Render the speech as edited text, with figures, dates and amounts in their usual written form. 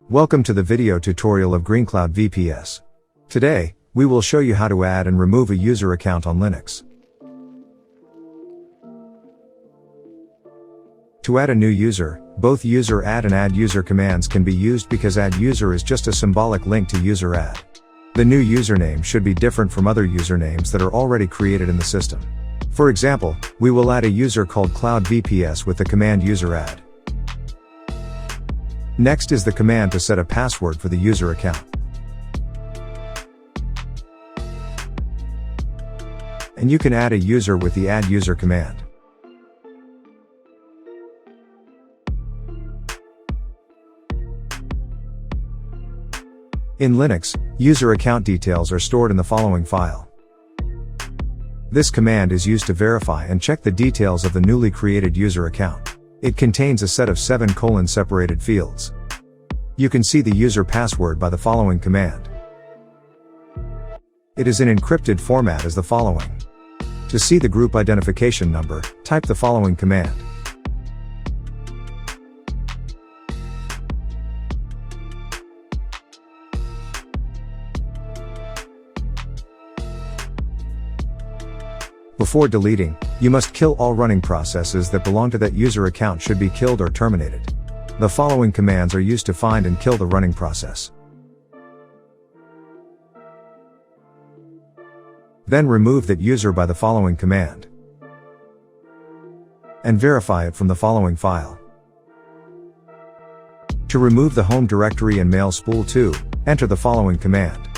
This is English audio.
Welcome to the video tutorial of GreenCloud VPS. Today, we will show you how to add and remove a user account on Linux. To add a new user, both user add and add user commands can be used because add user is just a symbolic link to user add. The new username should be different from other usernames that are already created in the system. For example, we will add a user called Cloud VPS with the command user add. Next is the command to set a password for the user account. And you can add a user with the add user command. In Linux, user account details are stored in the following file. This command is used to verify and check the details of the newly created user account. It contains a set of 7 separated fields. You can see the user password by the following command. It is in encrypted format as the following. To see the group identification number, type the following command. Before deleting, you must kill all running processes that belong to that user account should be killed or terminated. The following commands are used to find and kill the running process. Then remove that user by the following command. And verify it from the following file. To remove the home directory and mail spool to, enter the following command.